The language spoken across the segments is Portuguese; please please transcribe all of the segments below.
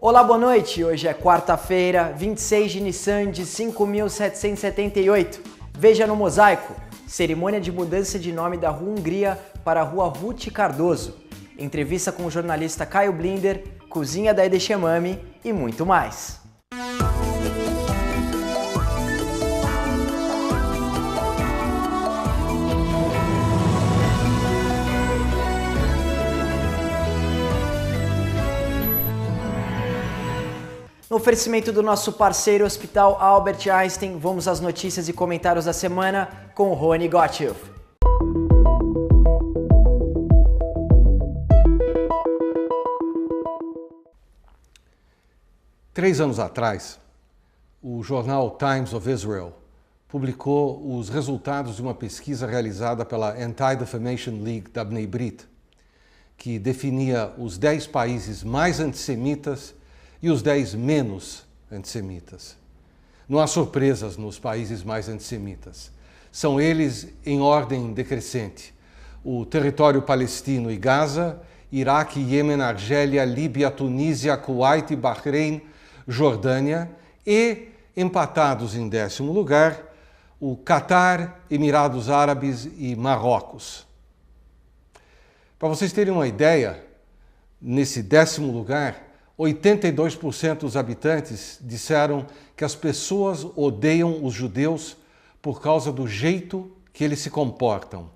Olá, boa noite. Hoje é quarta-feira, 26 de Nissan de 5.778. Veja no mosaico, cerimônia de mudança de nome da Rua Hungria para a Rua Ruth Cardoso. Entrevista com o jornalista Caio Blinder, cozinha da Edechemami e muito mais. No oferecimento do nosso parceiro Hospital Albert Einstein, vamos às notícias e comentários da semana com Rony Gottschalk. Três anos atrás, o jornal Times of Israel publicou os resultados de uma pesquisa realizada pela Anti-Defamation League da Bnei Brit, que definia os 10 países mais antissemitas e os 10 menos antissemitas. Não há surpresas nos países mais antissemitas. São eles em ordem decrescente: o território palestino e Gaza, Iraque, Iêmen, Argélia, Líbia, Tunísia, Kuwait, Bahrein, Jordânia e, empatados em 10º lugar, o Catar, Emirados Árabes e Marrocos. Para vocês terem uma ideia, nesse 10º lugar, 82% dos habitantes disseram que as pessoas odeiam os judeus por causa do jeito que eles se comportam.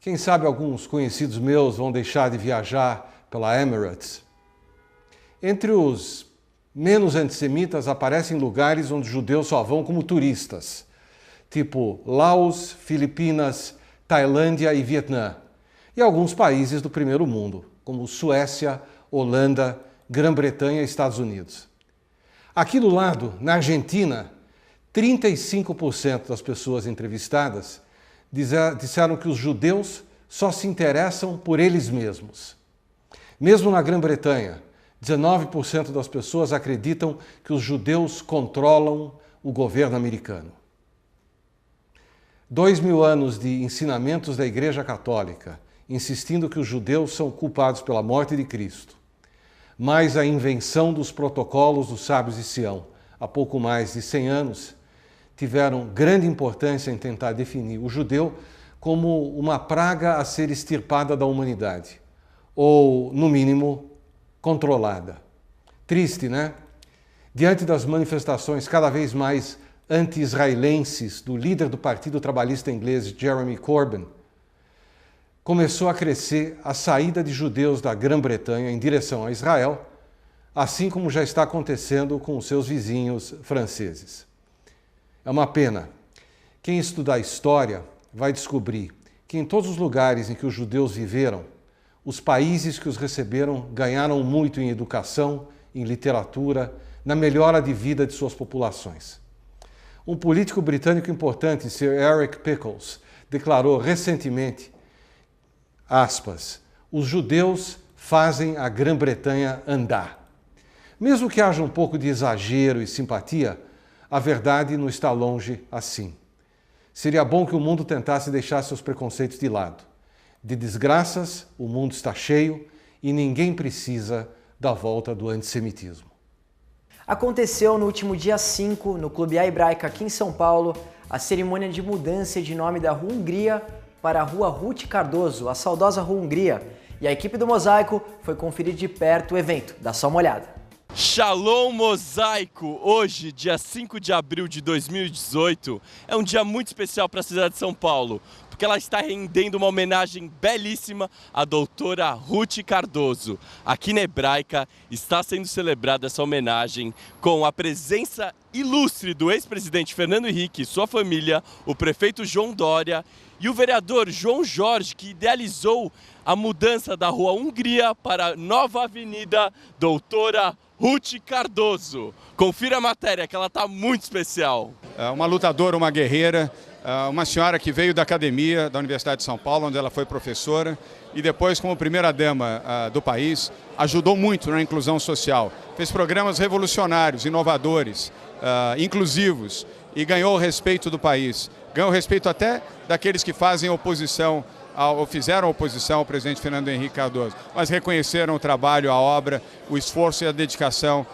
Quem sabe alguns conhecidos meus vão deixar de viajar pela Emirates. Entre os menos antissemitas aparecem lugares onde os judeus só vão como turistas, tipo Laos, Filipinas, Tailândia e Vietnã, e alguns países do primeiro mundo, como Suécia, Holanda, Grã-Bretanha e Estados Unidos. Aqui do lado, na Argentina, 35% das pessoas entrevistadas disseram que os judeus só se interessam por eles mesmos. Mesmo na Grã-Bretanha, 19% das pessoas acreditam que os judeus controlam o governo americano. 2000 anos de ensinamentos da Igreja Católica, insistindo que os judeus são culpados pela morte de Cristo, mais a invenção dos protocolos dos sábios de Sião, há pouco mais de 100 anos, tiveram grande importância em tentar definir o judeu como uma praga a ser extirpada da humanidade, ou, no mínimo, controlada. Triste, né? Diante das manifestações cada vez mais anti-israelenses do líder do Partido Trabalhista inglês, Jeremy Corbyn, começou a crescer a saída de judeus da Grã-Bretanha em direção a Israel, assim como já está acontecendo com os seus vizinhos franceses. É uma pena. Quem estudar história vai descobrir que em todos os lugares em que os judeus viveram, os países que os receberam ganharam muito em educação, em literatura, na melhora de vida de suas populações. Um político britânico importante, Sir Eric Pickles, declarou recentemente, aspas, os judeus fazem a Grã-Bretanha andar. Mesmo que haja um pouco de exagero e simpatia, a verdade não está longe assim. Seria bom que o mundo tentasse deixar seus preconceitos de lado. De desgraças, o mundo está cheio e ninguém precisa da volta do antissemitismo. Aconteceu no último dia 5, no Clube A Hebraica aqui em São Paulo, a cerimônia de mudança de nome da Rua Hungria para a Rua Ruth Cardoso, a saudosa Rua Hungria, e a equipe do Mosaico foi conferir de perto o evento. Dá só uma olhada. Shalom Mosaico! Hoje, dia 5 de abril de 2018, é um dia muito especial para a cidade de São Paulo, porque ela está rendendo uma homenagem belíssima à doutora Ruth Cardoso. Aqui na Hebraica está sendo celebrada essa homenagem com a presença ilustre do ex-presidente Fernando Henrique e sua família, o prefeito João Dória e o vereador João Jorge, que idealizou a mudança da Rua Hungria para a nova Avenida Doutora Ruth Cardoso. Confira a matéria, que ela está muito especial. Uma lutadora, uma guerreira, uma senhora que veio da academia da Universidade de São Paulo, onde ela foi professora, e depois, como primeira-dama do país, ajudou muito na inclusão social. Fez programas revolucionários, inovadores, inclusivos, e ganhou o respeito do país. Ganhou o respeito até daqueles que fazem oposição ou fizeram oposição ao presidente Fernando Henrique Cardoso, mas reconheceram o trabalho, a obra, o esforço e a dedicação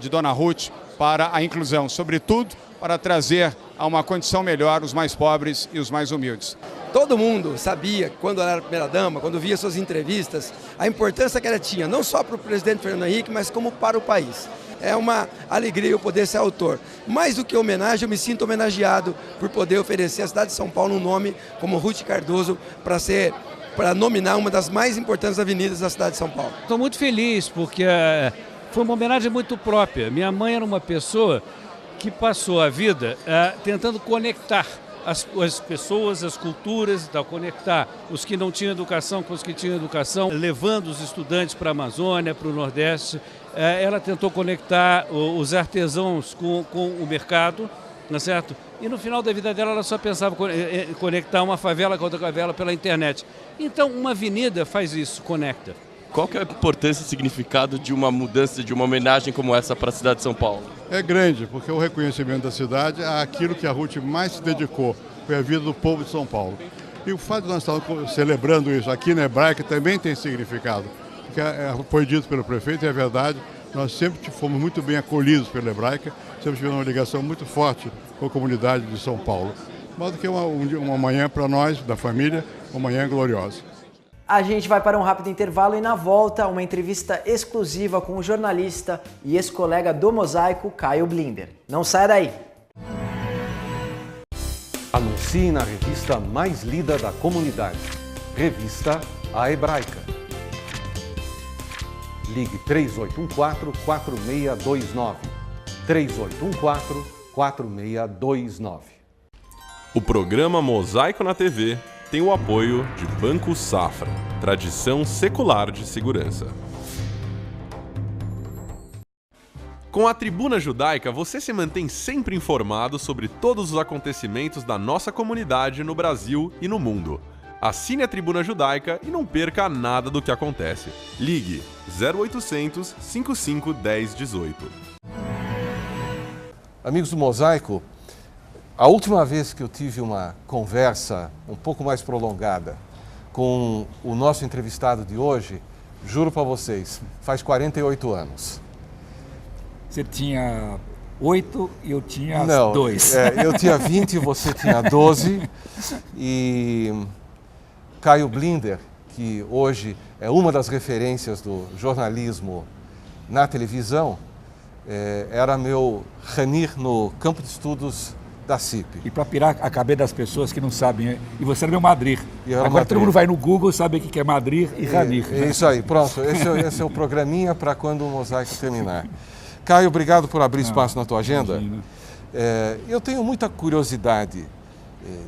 de Dona Ruth para a inclusão, sobretudo para trazer a uma condição melhor os mais pobres e os mais humildes. Todo mundo sabia, quando ela era primeira-dama, quando via suas entrevistas, a importância que ela tinha, não só para o presidente Fernando Henrique, mas como para o país. É uma alegria eu poder ser autor. Mais do que homenagem, eu me sinto homenageado por poder oferecer à cidade de São Paulo um nome como Ruth Cardoso para nominar uma das mais importantes avenidas da cidade de São Paulo. Estou muito feliz porque foi uma homenagem muito própria. Minha mãe era uma pessoa que passou a vida tentando conectar as pessoas, as culturas, conectar os que não tinham educação com os que tinham educação, levando os estudantes para a Amazônia, para o Nordeste. Ela tentou conectar os artesãos com o mercado, não é certo? E no final da vida dela ela só pensava em conectar uma favela com outra favela pela internet. Então uma avenida faz isso, conecta. Qual que é a importância e significado de uma mudança, de uma homenagem como essa para a cidade de São Paulo? É grande, porque o reconhecimento da cidade é aquilo que a Ruth mais se dedicou, foi a vida do povo de São Paulo. E o fato de nós estarmos celebrando isso aqui na Hebraica também tem significado, porque foi dito pelo prefeito e é verdade, nós sempre fomos muito bem acolhidos pela Hebraica, sempre tivemos uma ligação muito forte com a comunidade de São Paulo. Mas que uma manhã para nós, da família, uma manhã gloriosa. A gente vai para um rápido intervalo e na volta uma entrevista exclusiva com o jornalista e ex-colega do Mosaico, Caio Blinder. Não saia daí! Anuncie na revista mais lida da comunidade. Revista A Hebraica. Ligue 3814-4629. 3814-4629. O programa Mosaico na TV tem o apoio de Banco Safra, tradição secular de segurança. Com a Tribuna Judaica, você se mantém sempre informado sobre todos os acontecimentos da nossa comunidade no Brasil e no mundo. Assine a Tribuna Judaica e não perca nada do que acontece. Ligue 0800 55 10 18. Amigos do Mosaico, a última vez que eu tive uma conversa um pouco mais prolongada com o nosso entrevistado de hoje, juro para vocês, faz 48 anos. Você tinha 8 e eu tinha 2. Eu tinha 20 e você tinha 12. E Caio Blinder, que hoje é uma das referências do jornalismo na televisão, era meu ranir no campo de estudos da CIP. E para pirar a cabeça das pessoas que não sabem, e você era meu Madrir. Agora Madrir. Todo mundo vai no Google e sabe o que é Madrir e Ranir. Isso aí, pronto. Esse é o programinha para quando o Mosaico terminar. Caio, obrigado por abrir espaço na tua agenda. Eu tenho muita curiosidade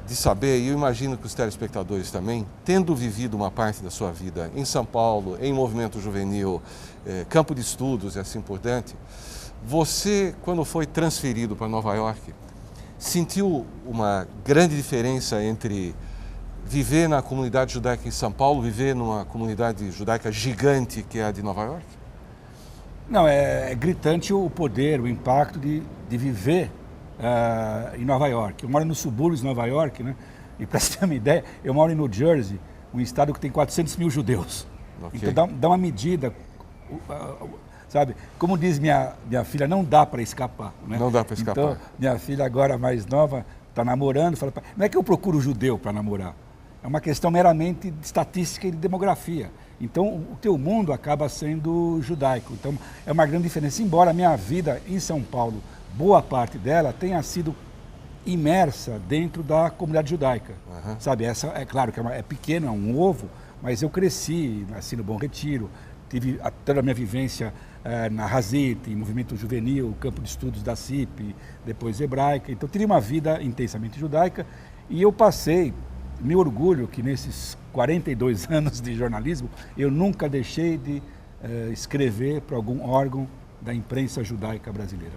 de saber, e eu imagino que os telespectadores também, tendo vivido uma parte da sua vida em São Paulo, em movimento juvenil, campo de estudos e assim por diante, você, quando foi transferido para Nova York, sentiu uma grande diferença entre viver na comunidade judaica em São Paulo, viver numa comunidade judaica gigante que é a de Nova York? Não, é gritante o poder, o impacto de viver em Nova York. Eu moro nos subúrbios de Nova York, né? E para você ter uma ideia, eu moro em New Jersey, um estado que tem 400 mil judeus. Okay. Então dá uma medida, sabe? Como diz minha filha, não dá para escapar. Né? Não dá para escapar. Então, minha filha agora mais nova está namorando, fala, não é que eu procuro judeu para namorar, é uma questão meramente de estatística e de demografia. Então, o teu mundo acaba sendo judaico. Então, é uma grande diferença. Embora a minha vida em São Paulo, boa parte dela, tenha sido imersa dentro da comunidade judaica. Uhum. Sabe, essa é claro que é pequeno, é um ovo, mas eu cresci, nasci no Bom Retiro, tive toda a minha vivência na Hazit, em movimento juvenil, campo de estudos da CIP, depois hebraica. Então, tive uma vida intensamente judaica e eu passei, me orgulho que nesses 42 anos de jornalismo, eu nunca deixei de escrever para algum órgão da imprensa judaica brasileira.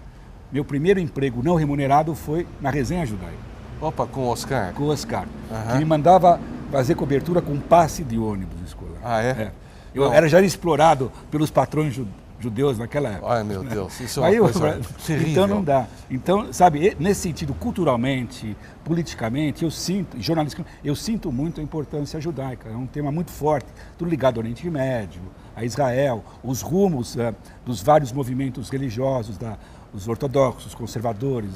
Meu primeiro emprego não remunerado foi na Resenha Judaica. Opa, com o Oscar? Com o Oscar, que me mandava fazer cobertura com passe de ônibus escolar. Ah, é? Eu era já explorado pelos patrões judeus naquela época. Ai, meu Deus, isso é uma coisa terrível. Então não dá. Então, sabe, nesse sentido, culturalmente, politicamente, eu sinto, jornalisticamente, eu sinto muito a importância judaica. É um tema muito forte, tudo ligado ao Oriente Médio, a Israel, os rumos dos vários movimentos religiosos, os ortodoxos, conservadores,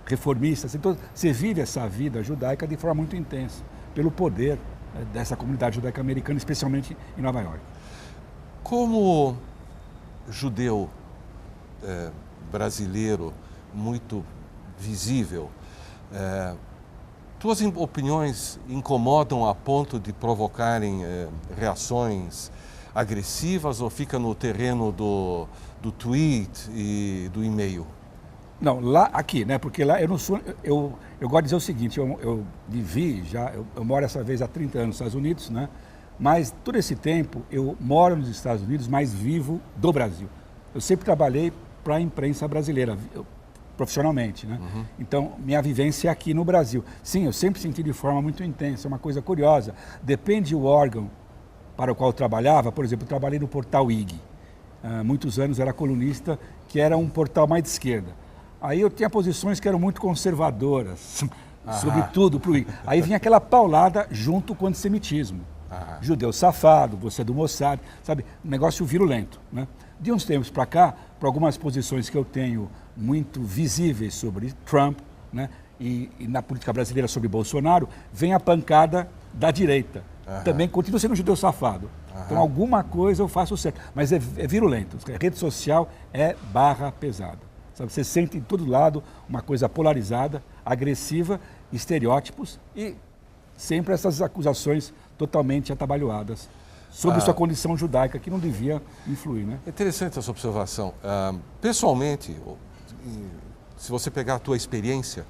reformistas. Então, você vive essa vida judaica de forma muito intensa, pelo poder dessa comunidade judaica americana, especialmente em Nova York. Como judeu brasileiro muito visível, tuas opiniões incomodam a ponto de provocarem reações agressivas ou fica no terreno do tweet e do e-mail? Não, aqui, né? Porque lá eu não sou. Eu gosto de dizer o seguinte: eu vivi já, eu moro essa vez há 30 anos nos Estados Unidos, né? Mas todo esse tempo eu moro nos Estados Unidos, mas vivo do Brasil. Eu sempre trabalhei para a imprensa brasileira, profissionalmente, né? Uhum. Então, minha vivência é aqui no Brasil. Sim, eu sempre senti de forma muito intensa, é uma coisa curiosa. Depende do órgão para o qual eu trabalhava. Por exemplo, eu trabalhei no portal IG. Muitos anos era colunista, que era um portal mais de esquerda. Aí eu tinha posições que eram muito conservadoras, sobretudo para o IG. Aí vinha aquela paulada junto com o antissemitismo. Judeu safado, você é do Mossad, sabe? Um negócio virulento, né? De uns tempos para cá, para algumas posições que eu tenho muito visíveis sobre Trump, né? E na política brasileira sobre Bolsonaro, vem a pancada da direita. Também continua sendo um judeu safado. Então alguma coisa eu faço certo, mas é virulento. A rede social é barra pesada. Sabe? Você sente em todo lado uma coisa polarizada, agressiva, estereótipos e sempre essas acusações totalmente atabalhoadas sobre sua condição judaica, que não devia influir, né? É interessante essa observação. Pessoalmente, se você pegar a tua experiência,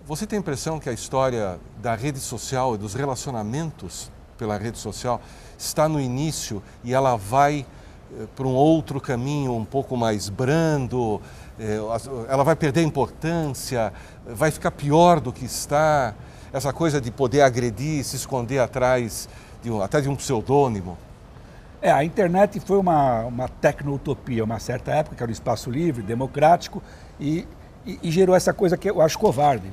você tem a impressão que a história da rede social e dos relacionamentos pela rede social está no início e ela vai para um outro caminho um pouco mais brando, ela vai perder importância, vai ficar pior do que está, essa coisa de poder agredir, se esconder atrás até de um pseudônimo? A internet foi uma tecno-utopia, uma certa época, que era um espaço livre, democrático, e gerou essa coisa que eu acho covarde.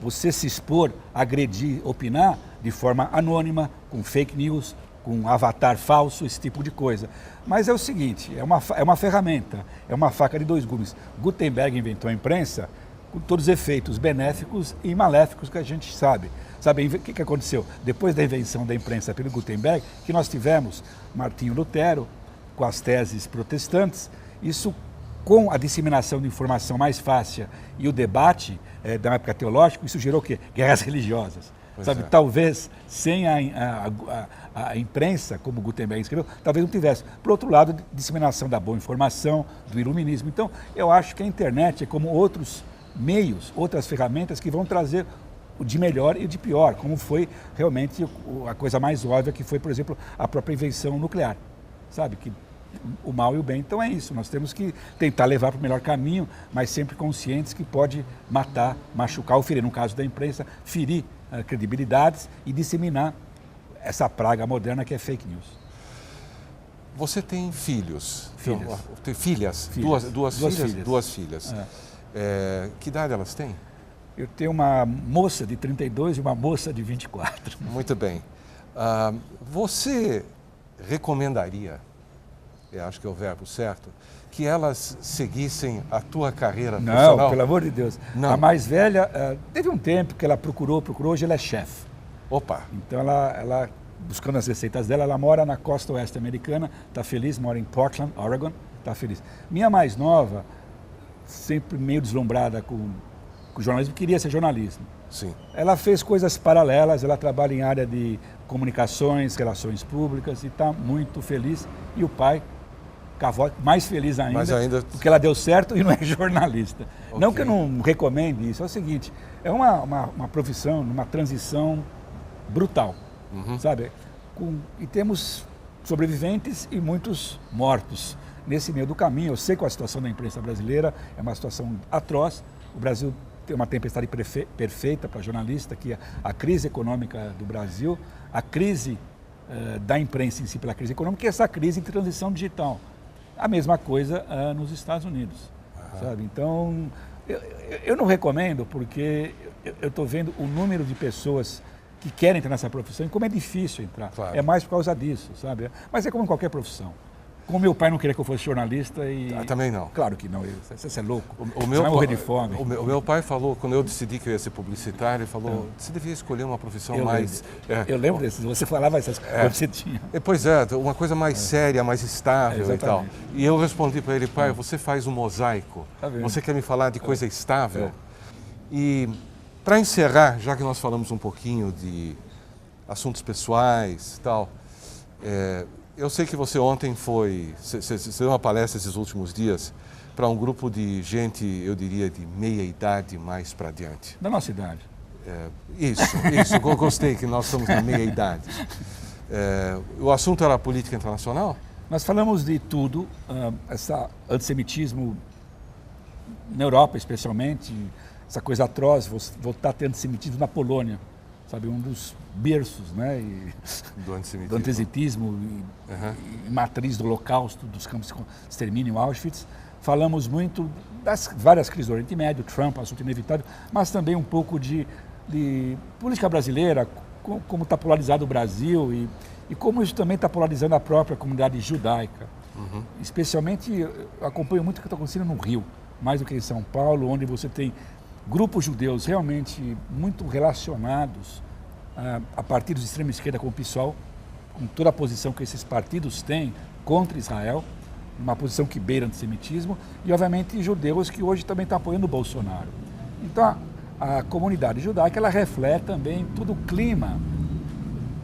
Você se expor, agredir, opinar de forma anônima, com fake news, com um avatar falso, esse tipo de coisa. Mas é o seguinte, é uma ferramenta, é uma faca de dois gumes. Gutenberg inventou a imprensa com todos os efeitos benéficos e maléficos que a gente sabe. Sabe o que aconteceu? Depois da invenção da imprensa pelo Gutenberg, que nós tivemos Martinho Lutero com as teses protestantes, isso com a disseminação de informação mais fácil e o debate da época teológica, isso gerou o quê? Guerras religiosas. Sabe, talvez sem a imprensa, como Gutenberg escreveu, talvez não tivesse. Por outro lado, disseminação da boa informação, do iluminismo. Então, eu acho que a internet é como outros meios, outras ferramentas que vão trazer o de melhor e o de pior, como foi realmente a coisa mais óbvia, que foi, por exemplo, a própria invenção nuclear. Sabe, que o mal e o bem, então é isso. Nós temos que tentar levar para o melhor caminho, mas sempre conscientes que pode matar, machucar ou ferir, no caso da imprensa, ferir credibilidades e disseminar essa praga moderna que é fake news. Você tem filhos? Filhas. Tem filhas? Duas filhas. Que idade elas têm? Eu tenho uma moça de 32 e uma moça de 24. Muito bem. Você recomendaria, eu acho que é o verbo certo, que elas seguissem a tua carreira profissional? Não, pelo amor de Deus. Não. A mais velha, teve um tempo que ela procurou, hoje ela é chefe. Opa! Então ela, buscando as receitas dela, ela mora na costa oeste americana, está feliz, mora em Portland, Oregon, está feliz. Minha mais nova, sempre meio deslumbrada com o jornalismo, queria ser jornalismo. Sim. Ela fez coisas paralelas, ela trabalha em área de comunicações, relações públicas e está muito feliz. E o pai, mais feliz ainda, porque ela deu certo e não é jornalista. Okay. Não que eu não recomende isso, é o seguinte, é uma profissão, uma transição brutal, sabe? E temos sobreviventes e muitos mortos nesse meio do caminho. Eu sei que a situação da imprensa brasileira é uma situação atroz. O Brasil tem uma tempestade perfeita para jornalista, que é a crise econômica do Brasil, a crise da imprensa em si pela crise econômica, que é essa crise em transição digital. A mesma coisa nos Estados Unidos, sabe? Então, eu não recomendo, porque eu estou vendo o número de pessoas que querem entrar nessa profissão e como é difícil entrar. Claro. É mais por causa disso, sabe? Mas é como em qualquer profissão. Como meu pai não queria que eu fosse jornalista e... Também não. Claro que não, você é louco, O você vai morrer de fome. O meu pai falou, quando eu decidi que eu ia ser publicitário, ele falou, você devia escolher uma profissão mais... Eu lembro disso, você falava essas coisas que você tinha. Pois é, uma coisa mais séria, mais estável e tal. E eu respondi para ele, pai, você faz um mosaico, você quer me falar de coisa estável? E para encerrar, já que nós falamos um pouquinho de assuntos pessoais e tal, eu sei que você ontem você deu uma palestra esses últimos dias para um grupo de gente, eu diria, de meia idade mais para diante. Da nossa idade. Isso, eu gostei que nós estamos na meia idade. O assunto era a política internacional? Nós falamos de tudo, esse antissemitismo na Europa especialmente, essa coisa atroz, voltar a ter antissemitismo na Polônia, sabe, um dos berços, né, do antissemitismo e matriz do Holocausto, dos campos de extermínio, Auschwitz. Falamos muito das várias crises do Oriente Médio, Trump, assunto inevitável, mas também um pouco de política brasileira, como está polarizado o Brasil e como isso também está polarizando a própria comunidade judaica. Especialmente, eu acompanho muito o que está acontecendo no Rio, mais do que em São Paulo, onde você tem grupos judeus realmente muito relacionados a partidos de extrema esquerda como o PSOL, com toda a posição que esses partidos têm contra Israel, uma posição que beira antissemitismo, e obviamente judeus que hoje também estão apoiando o Bolsonaro. Então a comunidade judaica ela reflete também todo o clima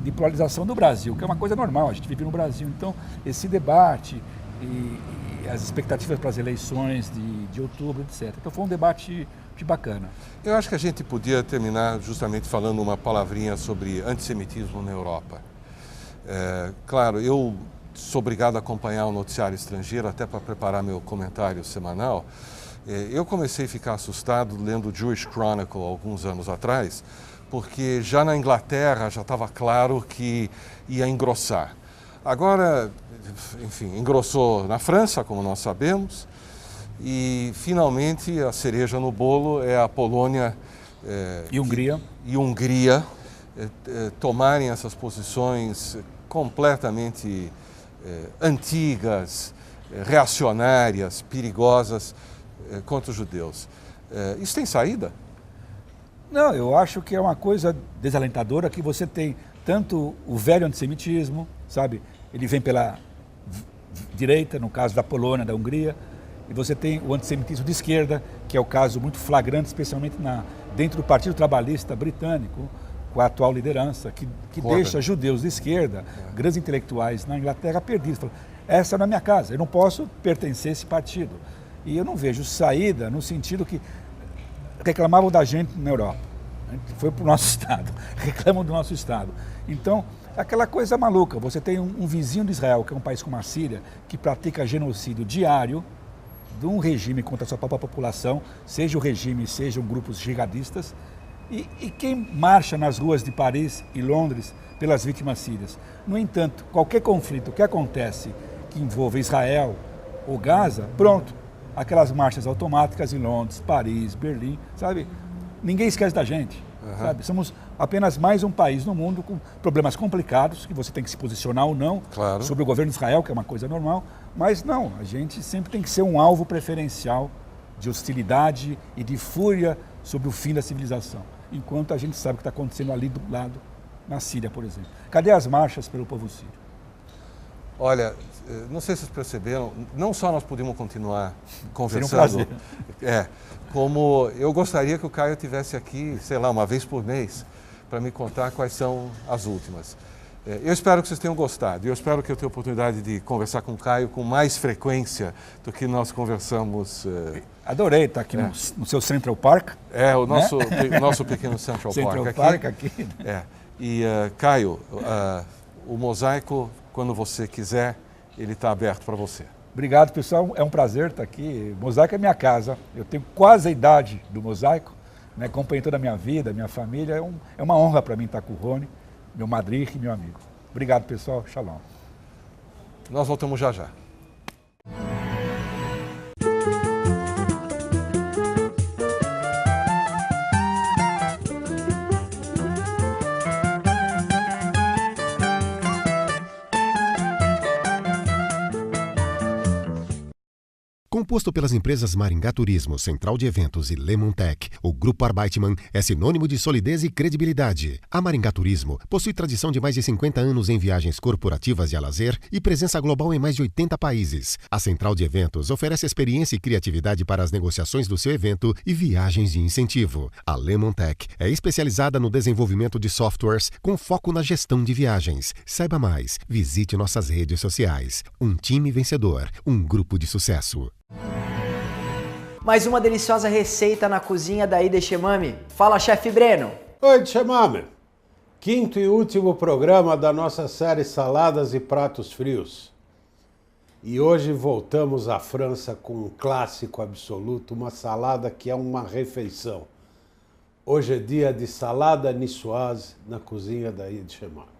de polarização do Brasil, que é uma coisa normal, a gente vive no Brasil. Então esse debate e as expectativas para as eleições de outubro, etc. Então foi um debate bacana. Eu acho que a gente podia terminar justamente falando uma palavrinha sobre antissemitismo na Europa. Claro, eu sou obrigado a acompanhar o noticiário estrangeiro até para preparar meu comentário semanal. Eu comecei a ficar assustado lendo o Jewish Chronicle alguns anos atrás, porque já na Inglaterra já estava claro que ia engrossar. Agora, enfim, engrossou na França, como nós sabemos, e finalmente a cereja no bolo é a Polônia e Hungria tomarem essas posições completamente antigas, reacionárias, perigosas contra os judeus. Isso tem saída? Não, eu acho que é uma coisa desalentadora que você tem tanto o velho antissemitismo, sabe? Ele vem pela direita, no caso da Polônia, da Hungria, e você tem o antissemitismo de esquerda, que é o caso muito flagrante, especialmente dentro do Partido Trabalhista Britânico, com a atual liderança, que deixa judeus de esquerda, grandes intelectuais na Inglaterra perdidos. Falam, essa não é a minha casa, eu não posso pertencer a esse partido. E eu não vejo saída no sentido que reclamavam da gente na Europa. Foi para o nosso Estado, reclamam do nosso Estado. Então, aquela coisa maluca, você tem um vizinho de Israel, que é um país como a Síria, que pratica genocídio diário de um regime contra a sua própria população, seja o regime, sejam grupos jihadistas, e quem marcha nas ruas de Paris e Londres pelas vítimas sírias. No entanto, qualquer conflito que acontece que envolva Israel ou Gaza, pronto, aquelas marchas automáticas em Londres, Paris, Berlim, sabe? Ninguém esquece da gente, sabe? Somos apenas mais um país no mundo com problemas complicados, que você tem que se posicionar ou não, claro, sobre o governo de Israel, que é uma coisa normal, mas não, a gente sempre tem que ser um alvo preferencial de hostilidade e de fúria sobre o fim da civilização, enquanto a gente sabe o que está acontecendo ali do lado, na Síria, por exemplo. Cadê as marchas pelo povo sírio? Olha, não sei se vocês perceberam, não só nós podemos continuar conversando, seria um prazer. Como eu gostaria que o Caio estivesse aqui, sei lá, uma vez por mês, para me contar quais são as últimas. Eu espero que vocês tenham gostado e eu espero que eu tenha a oportunidade de conversar com o Caio com mais frequência do que nós conversamos. Adorei estar aqui no seu Central Park. O nosso pequeno Central Park aqui. E, Caio, o mosaico, quando você quiser, ele está aberto para você. Obrigado, pessoal. É um prazer estar aqui. O mosaico é minha casa. Eu tenho quase a idade do mosaico, né? Acompanhei toda a minha vida, minha família. É uma honra para mim estar com o Rony, meu madrinha e meu amigo. Obrigado. Obrigado, pessoal. Shalom. Nós voltamos já já. Composto pelas empresas Maringá Turismo, Central de Eventos e Lemontech, o Grupo Arbeitmann é sinônimo de solidez e credibilidade. A Maringá Turismo possui tradição de mais de 50 anos em viagens corporativas e a lazer e presença global em mais de 80 países. A Central de Eventos oferece experiência e criatividade para as negociações do seu evento e viagens de incentivo. A Lemontech é especializada no desenvolvimento de softwares com foco na gestão de viagens. Saiba mais, visite nossas redes sociais. Um time vencedor, um grupo de sucesso. Mais uma deliciosa receita na cozinha da Ida Shemami. Fala, chefe Breno. Oi, Shemami. Quinto e último programa da nossa série Saladas e Pratos Frios. E hoje voltamos à França com um clássico absoluto, uma salada que é uma refeição. Hoje é dia de salada niçoise na cozinha da Ida Shemami.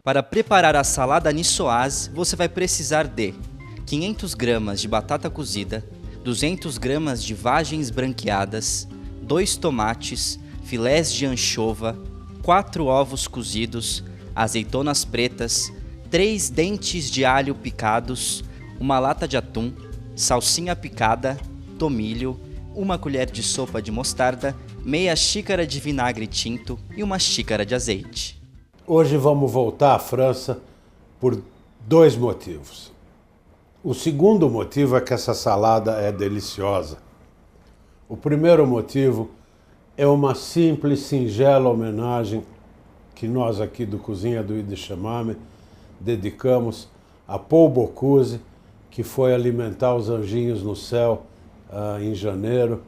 Para preparar a salada niçoise, você vai precisar de 500 gramas de batata cozida, 200 gramas de vagens branqueadas, 2 tomates, filés de anchova, 4 ovos cozidos, azeitonas pretas, 3 dentes de alho picados, uma lata de atum, salsinha picada, tomilho, 1 colher de sopa de mostarda, meia xícara de vinagre tinto e 1 xícara de azeite. Hoje vamos voltar à França por 2 motivos. O segundo motivo é que essa salada é deliciosa. O primeiro motivo é uma simples, singela homenagem que nós aqui do Cozinha do Ida Shemami dedicamos a Paul Bocuse, que foi alimentar os anjinhos no céu em janeiro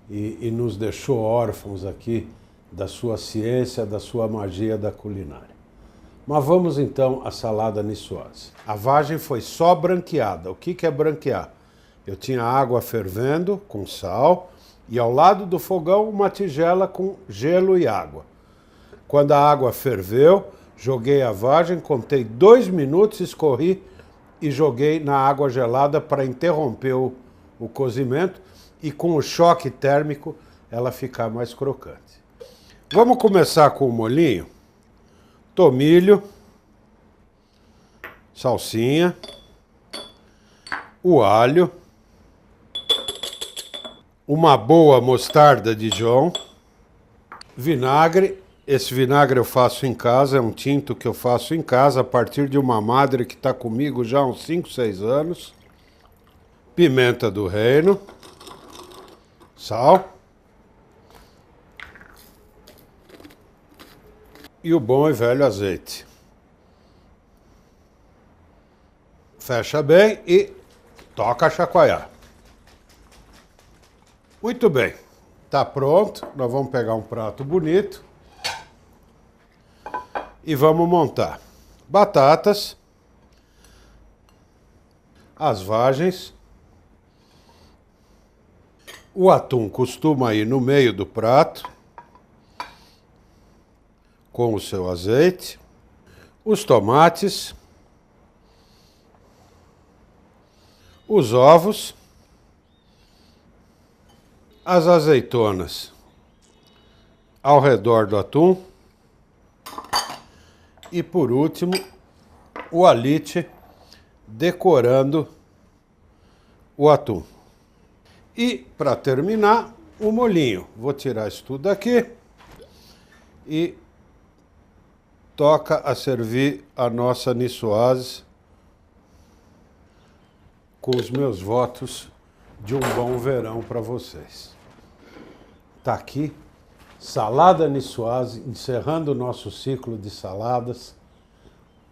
e nos deixou órfãos aqui da sua ciência, da sua magia da culinária. Mas vamos então à salada niçoise. A vagem foi só branqueada. O que é branquear? Eu tinha água fervendo com sal e ao lado do fogão uma tigela com gelo e água. Quando a água ferveu, joguei a vagem, contei 2 minutos, escorri e joguei na água gelada para interromper o cozimento e com o choque térmico ela ficar mais crocante. Vamos começar com o molhinho. Tomilho, salsinha, o alho, uma boa mostarda Dijon, vinagre. Esse vinagre eu faço em casa, é um tinto que eu faço em casa a partir de uma madre que está comigo já há uns 5, 6 anos. Pimenta do reino, sal. E o bom e velho azeite. Fecha bem e toca a chacoalhar. Muito bem, está pronto. Nós vamos pegar um prato bonito e vamos montar batatas, as vagens, o atum costuma ir no meio do prato, com o seu azeite, os tomates, os ovos, as azeitonas ao redor do atum e, por último, o alite decorando o atum. E, para terminar, o molhinho. Vou tirar isso tudo aqui e toca a servir a nossa niçoise com os meus votos de um bom verão para vocês. Tá aqui, salada niçoise, encerrando o nosso ciclo de saladas.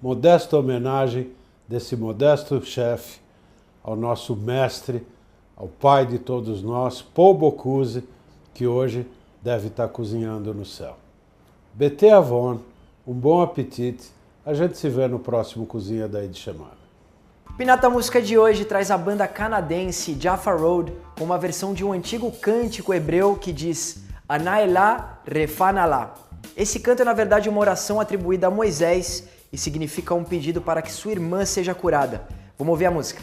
Modesta homenagem desse modesto chefe ao nosso mestre, ao pai de todos nós, Paul Bocuse, que hoje deve estar cozinhando no céu. Bete avon. Um bom apetite. A gente se vê no próximo Cozinha da Ida Shemami. Pinata Música de hoje traz a banda canadense Jaffa Road com uma versão de um antigo cântico hebreu que diz Anaelá Refanalá. Esse canto é na verdade uma oração atribuída a Moisés e significa um pedido para que sua irmã seja curada. Vamos ouvir a música.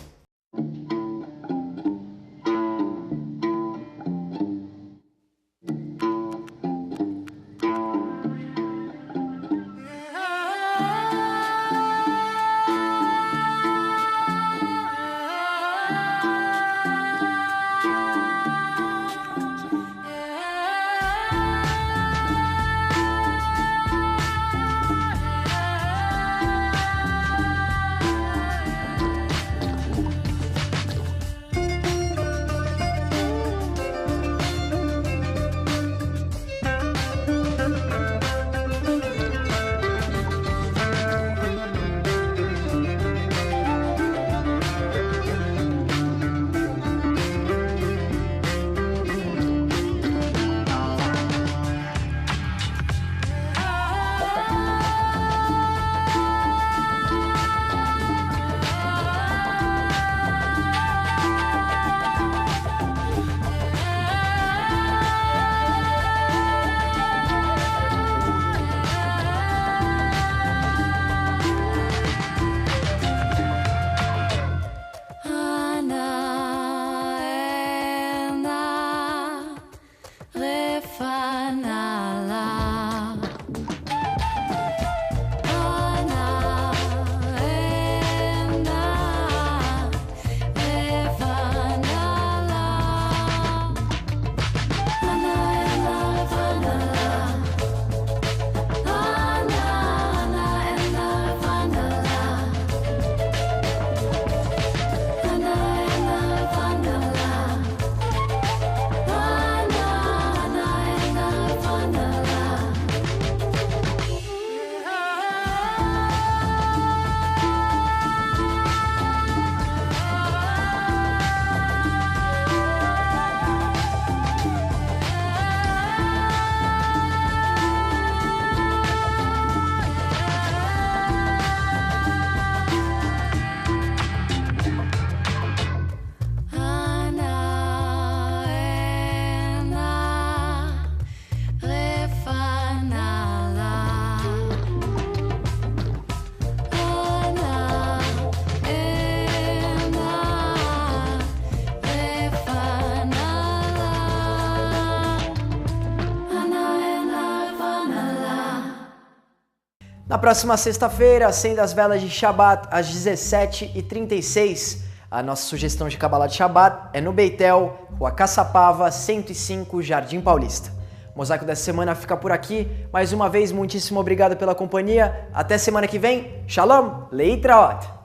Na próxima sexta-feira, acenda as velas de Shabat às 17h36. A nossa sugestão de Kabbalah de Shabat é no Beitel, Rua Caçapava, 105, Jardim Paulista. O Mosaico dessa semana fica por aqui. Mais uma vez, muitíssimo obrigado pela companhia. Até semana que vem. Shalom, Leitraot!